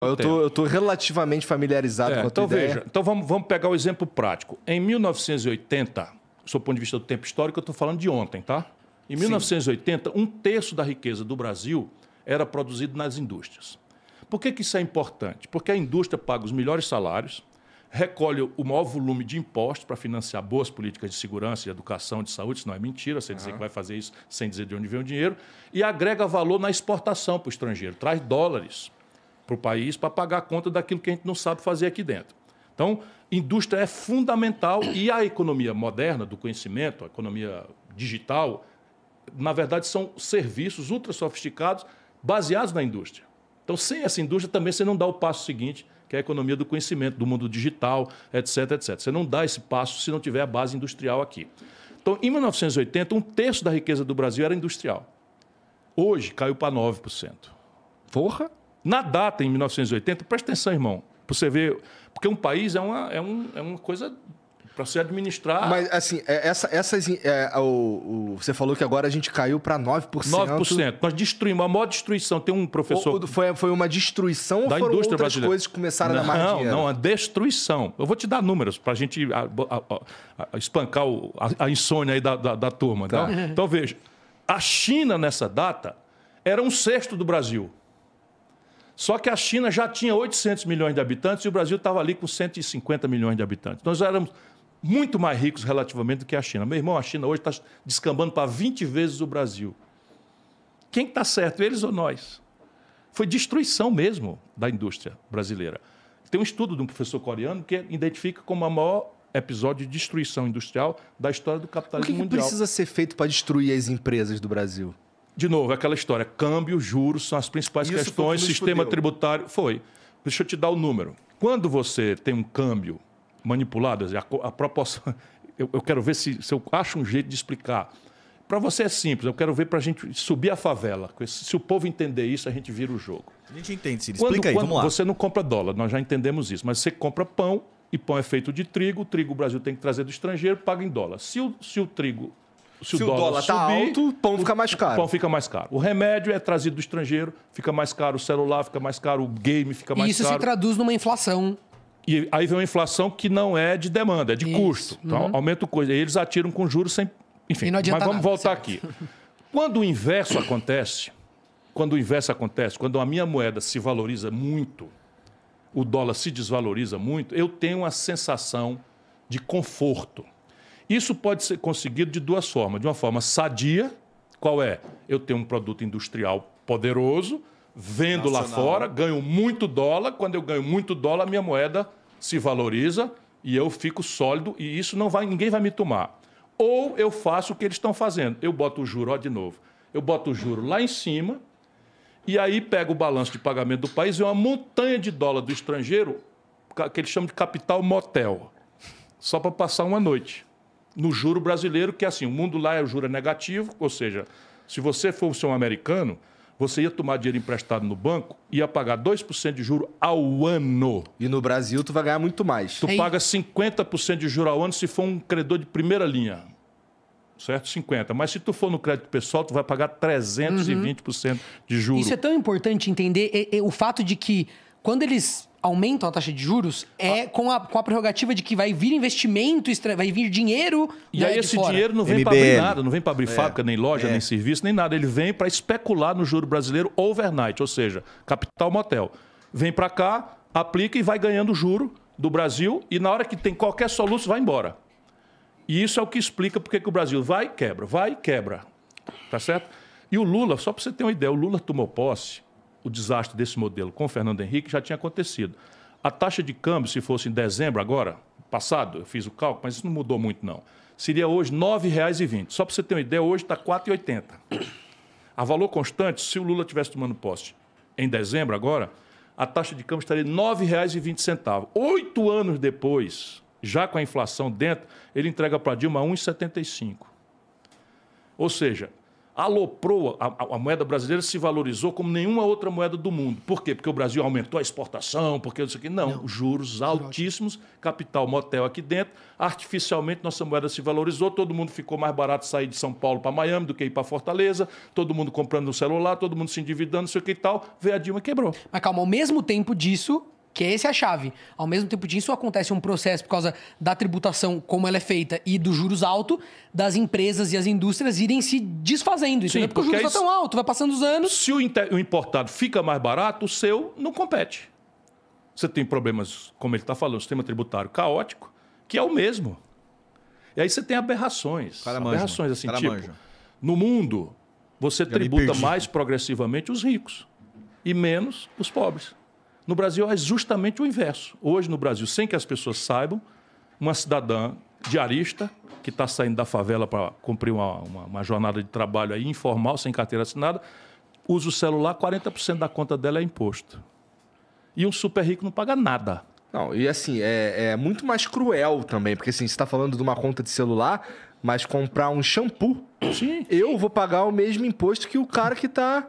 Eu tô relativamente familiarizado com a tua ideia. Veja, então vamos pegar o exemplo prático. Em 1980, do ponto de vista do tempo histórico, eu estou falando de ontem, tá? Em 1980, um terço da riqueza do Brasil era produzido nas indústrias. Por que isso é importante? Porque a indústria paga os melhores salários, recolhe o maior volume de impostos para financiar boas políticas de segurança, de educação, de saúde, isso não é mentira, você dizer que vai fazer isso sem dizer de onde vem o dinheiro, e agrega valor na exportação para o estrangeiro, traz dólares para o país para pagar a conta daquilo que a gente não sabe fazer aqui dentro. Então, indústria é fundamental e a economia moderna do conhecimento, a economia digital, na verdade, são serviços ultra sofisticados baseados na indústria. Então, sem essa indústria também você não dá o passo seguinte, que é a economia do conhecimento, do mundo digital, etc, etc. Você não dá esse passo se não tiver a base industrial aqui. Então, em 1980, um terço da riqueza do Brasil era industrial. Hoje, caiu para 9%. Porra! Na data, em 1980, presta atenção, irmão, para você ver, porque um país é uma coisa para se administrar. Mas, assim, você falou que agora a gente caiu para 9%. 9%. Nós destruímos, a maior destruição. Tem um professor... Foi uma destruição da ou foram indústria outras brasileira. coisas que começaram a dar mais dinheiro? Não, a destruição. Eu vou te dar números para a gente espancar a insônia aí da turma. Tá. Então, veja, a China, nessa data, era um sexto do Brasil. Só que a China já tinha 800 milhões de habitantes e o Brasil estava ali com 150 milhões de habitantes. Nós éramos muito mais ricos relativamente do que a China. Meu irmão, a China hoje está descambando para 20 vezes o Brasil. Quem está certo, eles ou nós? Foi destruição mesmo da indústria brasileira. Tem um estudo de um professor coreano que identifica como o maior episódio de destruição industrial da história do capitalismo mundial. O que precisa ser feito para destruir as empresas do Brasil? De novo, aquela história, câmbio, juros, são as principais questões, sistema tributário. Deixa eu te dar o número. Quando você tem um câmbio manipulado, a proporção... Eu quero ver se eu acho um jeito de explicar. Para você é simples, eu quero ver para a gente subir a favela. Se o povo entender isso, a gente vira o jogo. A gente entende, Ciro. Explica aí, vamos lá. Você não compra dólar, nós já entendemos isso, mas você compra pão, e pão é feito de trigo, o trigo o Brasil tem que trazer do estrangeiro, paga em dólar. Se o dólar está alto, o pão fica mais caro. O pão fica mais caro. O remédio é trazido do estrangeiro, fica mais caro. O celular fica mais caro. O game fica mais caro. E isso se traduz numa inflação. E aí vem uma inflação que não é de demanda, é de custo. Então, aumenta o custo. Aí eles atiram com juros sem... Enfim, e não adianta mas vamos nada, voltar certo. aqui. Quando o inverso acontece, quando a minha moeda se valoriza muito, o dólar se desvaloriza muito, eu tenho uma sensação de conforto. Isso pode ser conseguido de duas formas. De uma forma sadia, qual é? Eu tenho um produto industrial poderoso, vendo lá fora, ganho muito dólar. Quando eu ganho muito dólar, a minha moeda se valoriza e eu fico sólido e isso ninguém vai me tomar. Ou eu faço o que eles estão fazendo. Eu boto o juro, de novo. Eu boto o juro lá em cima e aí pego o balanço de pagamento do país e uma montanha de dólar do estrangeiro, que eles chamam de capital motel, só para passar uma noite. No juro brasileiro, que é assim, o mundo lá o juro é negativo, ou seja, se você fosse um americano, você ia tomar dinheiro emprestado no banco e ia pagar 2% de juro ao ano. E no Brasil tu vai ganhar muito mais. Tu paga 50% de juro ao ano se for um credor de primeira linha. Certo? 50%. Mas se tu for no crédito pessoal, tu vai pagar 320% de juros. Isso é tão importante entender o fato de que quando eles aumentam a taxa de juros, com a prerrogativa de que vai vir investimento, vai vir dinheiro. E aí esse dinheiro não vem para abrir nada, não vem para abrir fábrica, nem loja, nem serviço, nem nada. Ele vem para especular no juro brasileiro overnight, ou seja, capital motel. Vem para cá, aplica e vai ganhando juro do Brasil e na hora que tem qualquer soluço, vai embora. E isso é o que explica porque que o Brasil vai e quebra. Tá certo? E o Lula, só para você ter uma ideia, o Lula tomou posse. O desastre desse modelo com o Fernando Henrique já tinha acontecido. A taxa de câmbio, se fosse em dezembro agora, passado, eu fiz o cálculo, mas isso não mudou muito não. Seria hoje R$ 9,20. Só para você ter uma ideia, hoje está R$ 4,80. A valor constante, se o Lula estivesse tomando posse em dezembro agora, a taxa de câmbio estaria R$ 9,20. 8 anos depois, já com a inflação dentro, ele entrega para Dilma R$ 1,75. Ou seja, aloprou, a moeda brasileira se valorizou como nenhuma outra moeda do mundo. Por quê? Porque o Brasil aumentou a exportação, porque isso aqui. Não, juros altíssimos, capital motel aqui dentro. Artificialmente, nossa moeda se valorizou, todo mundo ficou mais barato sair de São Paulo para Miami do que ir para Fortaleza, todo mundo comprando um celular, todo mundo se endividando, não sei o que e tal. Veio a Dilma e quebrou. Mas calma, ao mesmo tempo disso... Que essa é a chave. Ao mesmo tempo disso, acontece um processo por causa da tributação, como ela é feita, e dos juros altos, das empresas e as indústrias irem se desfazendo. Sim, porque o juros está tão alto, vai passando os anos. Se o importado fica mais barato, o seu não compete. Você tem problemas, como ele está falando, o sistema tributário caótico, que é o mesmo. E aí você tem aberrações. Aberrações assim, tipo, no mundo, você tributa mais progressivamente os ricos e menos os pobres. No Brasil é justamente o inverso. Hoje, no Brasil, sem que as pessoas saibam, uma cidadã diarista que está saindo da favela para cumprir uma jornada de trabalho aí, informal, sem carteira assinada, usa o celular, 40% da conta dela é imposto. E um super rico não paga nada. Não, e assim, é muito mais cruel também, porque assim, você está falando de uma conta de celular, mas comprar um shampoo, sim, eu vou pagar o mesmo imposto que o cara que está...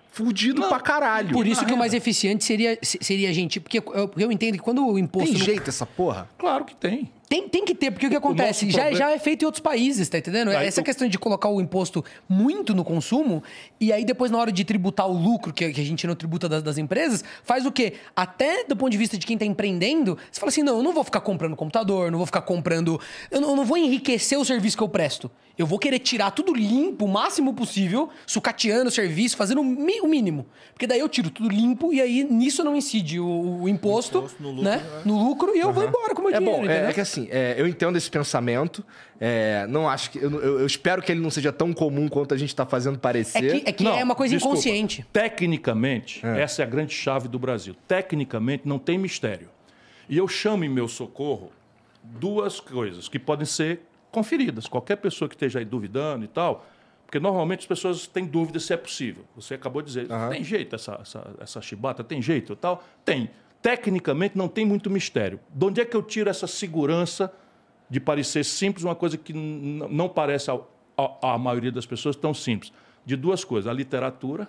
fudido pra caralho. Por isso que o mais eficiente seria a gente... Porque eu entendo que quando o imposto... Tem jeito essa porra? Claro que tem. Tem que ter, porque o que acontece? Já é feito em outros países, tá entendendo? Aí essa questão de colocar o imposto muito no consumo, e aí depois na hora de tributar o lucro, que a gente não tributa das empresas, faz o quê? Até do ponto de vista de quem tá empreendendo, você fala assim, não, eu não vou ficar comprando computador, não vou ficar comprando... Eu não vou enriquecer o serviço que eu presto. Eu vou querer tirar tudo limpo, o máximo possível, sucateando o serviço, fazendo o mínimo. Porque daí eu tiro tudo limpo e aí nisso não incide o imposto no lucro, né? No lucro, e eu vou embora com o meu dinheiro. Bom, é que assim, eu entendo esse pensamento. Não acho que. Eu espero que ele não seja tão comum quanto a gente está fazendo parecer. É que não, é uma coisa inconsciente. Tecnicamente, essa é a grande chave do Brasil. Tecnicamente, não tem mistério. E eu chamo em meu socorro duas coisas que podem ser conferidas. Qualquer pessoa que esteja aí duvidando e tal, porque normalmente as pessoas têm dúvida se é possível. Você acabou de dizer, tem jeito essa chibata? Tem jeito e tal? Tem. Tecnicamente não tem muito mistério. De onde é que eu tiro essa segurança de parecer simples, uma coisa que não parece à maioria das pessoas tão simples? De duas coisas, a literatura,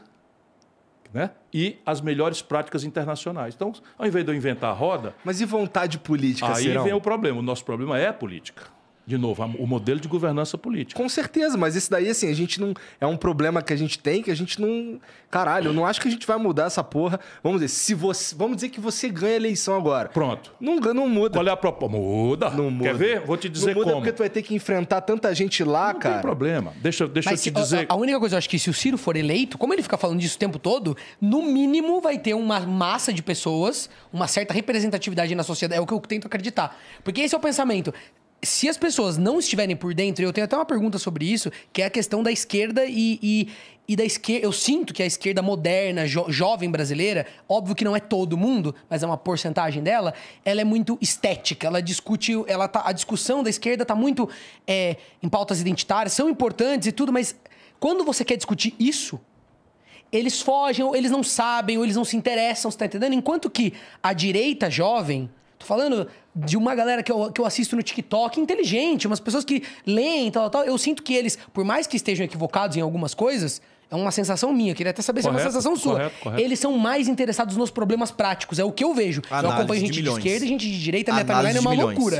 né? E as melhores práticas internacionais. Então, ao invés de eu inventar a roda... Mas e vontade política, aí vem o problema. O nosso problema é a política. De novo, o modelo de governança política. Com certeza, mas isso daí, assim, a gente não... É um problema que a gente não... Caralho, eu não acho que a gente vai mudar essa porra. Vamos dizer, vamos dizer que você ganha a eleição agora. Pronto. Não muda. Qual é a proposta? Muda. Não muda. Quer ver? Vou te dizer como. Não muda porque tu vai ter que enfrentar tanta gente lá, não cara. Não tem problema. Deixa eu te dizer... A única coisa, eu acho que se o Ciro for eleito, como ele fica falando disso o tempo todo, no mínimo vai ter uma massa de pessoas, uma certa representatividade na sociedade. É o que eu tento acreditar. Porque esse é o pensamento. Se as pessoas não estiverem por dentro, eu tenho até uma pergunta sobre isso, que é a questão da esquerda e da esquerda. Eu sinto que a esquerda moderna, jovem brasileira, óbvio que não é todo mundo, mas é uma porcentagem dela, ela é muito estética, ela discute, a discussão da esquerda está muito em pautas identitárias, são importantes e tudo, mas quando você quer discutir isso, eles fogem, ou eles não sabem, ou eles não se interessam, você tá entendendo? Enquanto que a direita jovem... Tô falando de uma galera que eu assisto no TikTok, inteligente, umas pessoas que leem e tal. Eu sinto que eles, por mais que estejam equivocados em algumas coisas, é uma sensação minha, queria até saber se é uma sensação sua. Correto. Eles são mais interessados nos problemas práticos, é o que eu vejo. Eu acompanho gente de esquerda e gente de direita, minha timeline é uma loucura.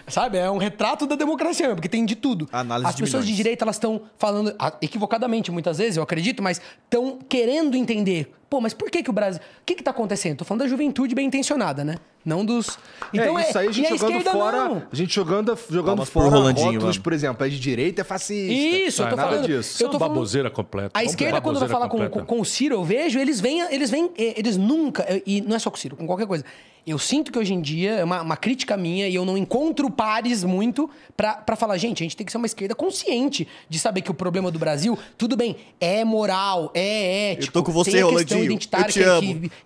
Sabe, é um retrato da democracia, porque tem de tudo. As pessoas de direita, elas estão falando, equivocadamente muitas vezes, eu acredito, mas estão querendo entender. Pô, mas por que o Brasil... O que tá acontecendo? Tô falando da juventude bem intencionada, né? Não dos... Então isso aí a gente jogando fora... Não. A gente jogando fora rótulos, por exemplo, é de direita, é fascista. Isso, eu tô falando... Disso. Eu tô falando... Baboseira completa. A esquerda, quando vai falar com o Ciro, eu vejo, eles nunca... E não é só com o Ciro, com qualquer coisa. Eu sinto que hoje em dia, é uma crítica minha, e eu não encontro pares muito pra falar, gente, a gente tem que ser uma esquerda consciente de saber que o problema do Brasil, tudo bem, é moral, é ético. Eu tô com você, Rolandinho. Identitária,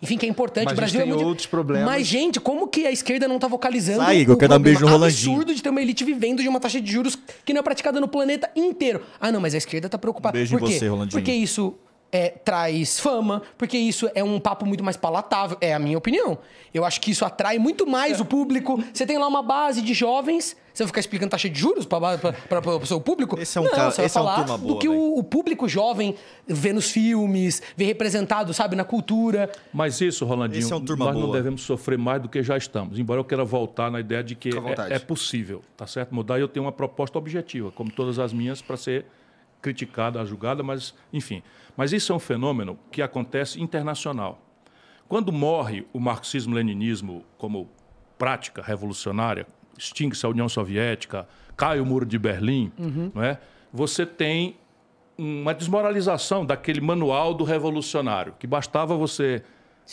enfim, que é importante. Mas o Brasil tem outros problemas. Mas, gente, como que a esquerda não tá vocalizando eu quero dar um beijo no Rolandinho. absurdo de ter uma elite vivendo de uma taxa de juros que não é praticada no planeta inteiro? Ah, não, mas a esquerda tá preocupada. Beijo Por quê? em você, Rolandinho. Porque isso traz fama, porque isso é um papo muito mais palatável. É a minha opinião. Eu acho que isso atrai muito mais o público. Você tem lá uma base de jovens, você vai ficar explicando taxa de juros para o seu público? Esse é um não, cara, você vai esse é um falar turma boa, do que o público jovem vê nos filmes, vê representado, sabe, na cultura. Mas isso, Rolandinho, Esse é um turma nós não boa. devemos sofrer mais do que já estamos. Embora eu queira voltar na ideia de que Fica à vontade. é possível, tá certo? Mudar, e eu tenho uma proposta objetiva, como todas as minhas, para ser criticada, julgada, mas, enfim. Mas isso é um fenômeno que acontece internacional. Quando morre o marxismo-leninismo como prática revolucionária, extingue-se a União Soviética, cai o Muro de Berlim, não é? Você tem uma desmoralização daquele manual do revolucionário, que bastava você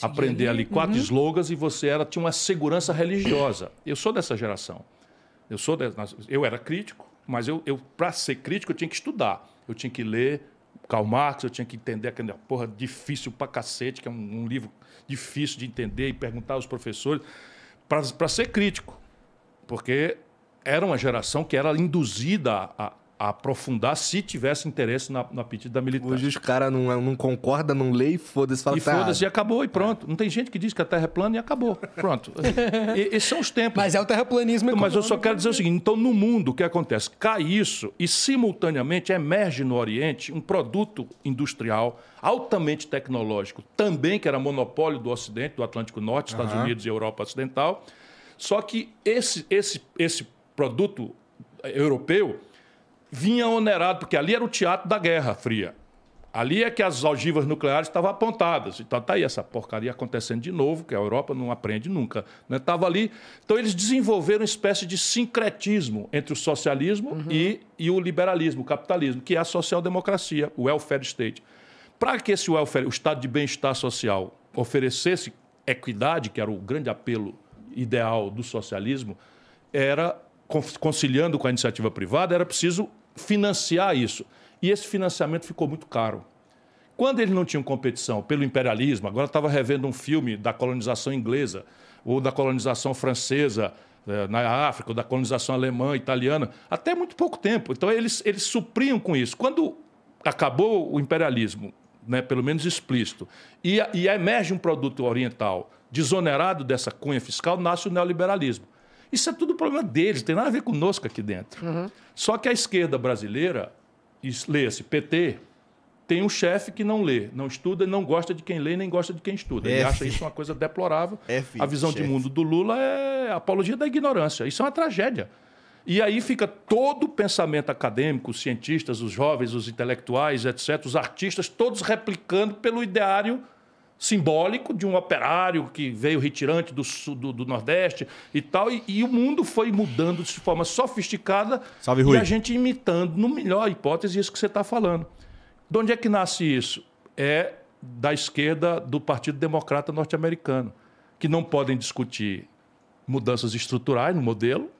aprender ali 4 slogans e você tinha uma segurança religiosa. Eu sou dessa geração. Eu era crítico, mas para ser crítico eu tinha que estudar. Eu tinha que ler Karl Marx, eu tinha que entender aquela porra difícil pra cacete, que é um livro difícil de entender e perguntar aos professores, para ser crítico. Porque era uma geração que era induzida a aprofundar se tivesse interesse no apetite da militância. Hoje os caras não concordam, não lê e foda-se. Fala, E foda-se, e acabou, e pronto. Não tem gente que diz que a Terra é plana e acabou. Pronto. Esses são os tempos. Mas é o terraplanismo Mas eu econômico. só quero dizer o seguinte, então no mundo o que acontece? Cai isso e simultaneamente emerge no Oriente um produto industrial altamente tecnológico, também que era monopólio do Ocidente, do Atlântico Norte, Estados Unidos e Europa Ocidental. Só que esse produto europeu vinha onerado, porque ali era o teatro da Guerra Fria. Ali é que as ogivas nucleares estavam apontadas. Então está aí essa porcaria acontecendo de novo, que a Europa não aprende nunca. Estava ali. Então eles desenvolveram uma espécie de sincretismo entre o socialismo e o liberalismo, o capitalismo, que é a social-democracia, o welfare state. Para que esse welfare, o estado de bem-estar social, oferecesse equidade, que era o grande apelo ideal do socialismo, era, conciliando com a iniciativa privada, era preciso financiar isso. E esse financiamento ficou muito caro. Quando eles não tinham competição pelo imperialismo, agora estava revendo um filme da colonização inglesa, ou da colonização francesa na África, ou da colonização alemã, italiana, até muito pouco tempo. Então eles supriam com isso. Quando acabou o imperialismo, né, pelo menos explícito, e emerge um produto oriental desonerado dessa cunha fiscal, nasce o neoliberalismo. Isso é tudo problema deles, não tem nada a ver conosco aqui dentro. Só que a esquerda brasileira, lê-se PT, tem um chefe que não lê, não estuda, não gosta de quem lê, nem gosta de quem estuda. Ele acha isso uma coisa deplorável. A visão de mundo do Lula é a apologia da ignorância. Isso é uma tragédia. E aí fica todo o pensamento acadêmico, os cientistas, os jovens, os intelectuais, etc., os artistas, todos replicando pelo ideário simbólico de um operário que veio retirante do Nordeste e tal, e o mundo foi mudando de forma sofisticada. Salve, Rui. E a gente imitando, no melhor hipótese, isso que você está falando. De onde é que nasce isso? É da esquerda do Partido Democrata norte-americano, que não podem discutir mudanças estruturais no modelo,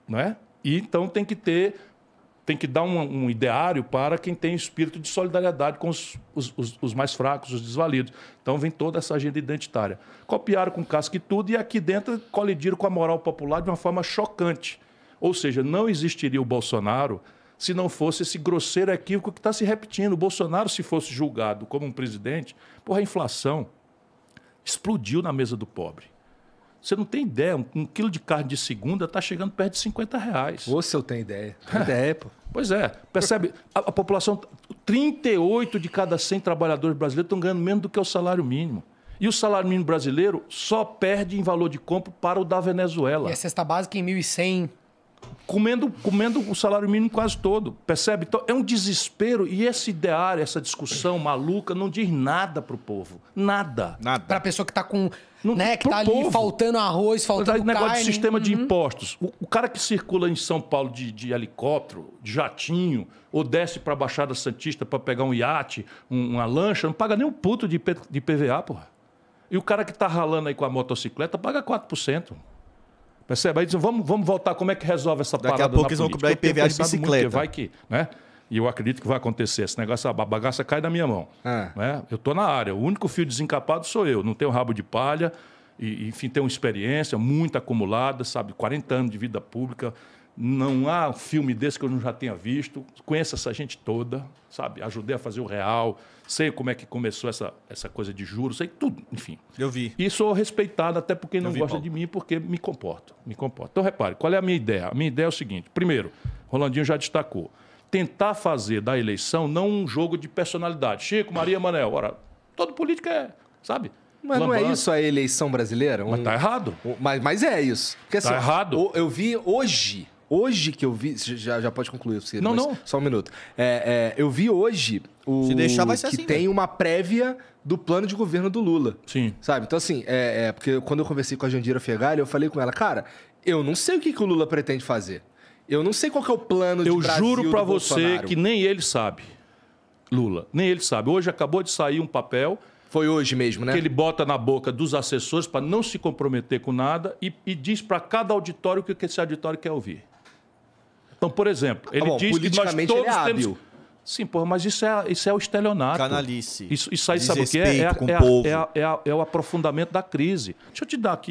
não é? E então tem que dar um ideário para quem tem espírito de solidariedade com os mais fracos, os desvalidos. Então vem toda essa agenda identitária. Copiaram com casca e tudo, e aqui dentro colidiram com a moral popular de uma forma chocante. Ou seja, não existiria o Bolsonaro se não fosse esse grosseiro equívoco que está se repetindo. O Bolsonaro, se fosse julgado como um presidente, a inflação explodiu na mesa do pobre. Você não tem ideia, um quilo de carne de segunda está chegando perto de R$50. Ou se eu tenho ideia. Tem ideia, pô. Pois é, percebe? A população, 38 de cada 100 trabalhadores brasileiros estão ganhando menos do que o salário mínimo. E o salário mínimo brasileiro só perde em valor de compra para o da Venezuela. E a cesta básica em 1.100. Comendo o salário mínimo quase todo, percebe? Então é um desespero, e esse ideário, essa discussão maluca não diz nada para o povo. Nada. Para a pessoa que está com... Não, né, que pro tá ali povo. faltando arroz, faltando negócio carne. de sistema de impostos. O cara que circula em São Paulo de helicóptero, de jatinho, ou desce para a Baixada Santista para pegar um iate, uma lancha, não paga nem um puto de PVA, porra. E o cara que está ralando aí com a motocicleta paga 4%. Percebe? Aí dizem, vamos voltar, como é que resolve essa parada? Daqui a pouco eles vão cobrar IPVA de bicicleta. Vai que, né? E eu acredito que vai acontecer. Esse negócio, a bagaça cai da minha mão. Né? Eu estou na área. O único fio desencapado sou eu. Não tenho rabo de palha. E, enfim, tenho uma experiência muito acumulada, sabe? 40 anos de vida pública. Não há um filme desse que eu não já tenha visto. Conheço essa gente toda, sabe? Ajudei a fazer o real. Sei como é que começou essa coisa de juros. Sei tudo, enfim. Eu vi. E sou respeitado até por quem não gosta de mim, porque me comporto. Então, repare, qual é a minha ideia? A minha ideia é o seguinte. Primeiro, Rolandinho já destacou. Tentar fazer da eleição não um jogo de personalidade. Chico, Maria, Manel. Ora, todo político é, sabe? Mas não é isso a eleição brasileira? Mas tá errado. Mas é isso. Porque, assim, Tá errado. Eu vi hoje que eu vi... Já pode concluir, Ciro, Não, mas não. só um minuto. Eu vi hoje Se deixar, vai ser que assim, tem velho. uma prévia do plano de governo do Lula. Sim. Sabe? Então, assim, porque quando eu conversei com a Jandira Fegali, eu falei com ela, cara, eu não sei o que o Lula pretende fazer. Eu não sei qual que é o plano de Eu Brasil juro pra do você Bolsonaro. que nem ele sabe. Lula, nem ele sabe. Hoje acabou de sair um papel Foi hoje mesmo, né? que ele bota na boca dos assessores para não se comprometer com nada e diz para cada auditório o que esse auditório quer ouvir. Então, por exemplo, ele diz que nós politicamente todos ele é temos... hábil. Sim, porra, mas isso é o estelionato. Canalice. Isso aí sabe o que é? Desrespeito com o povo. É o aprofundamento da crise. Deixa eu te dar aqui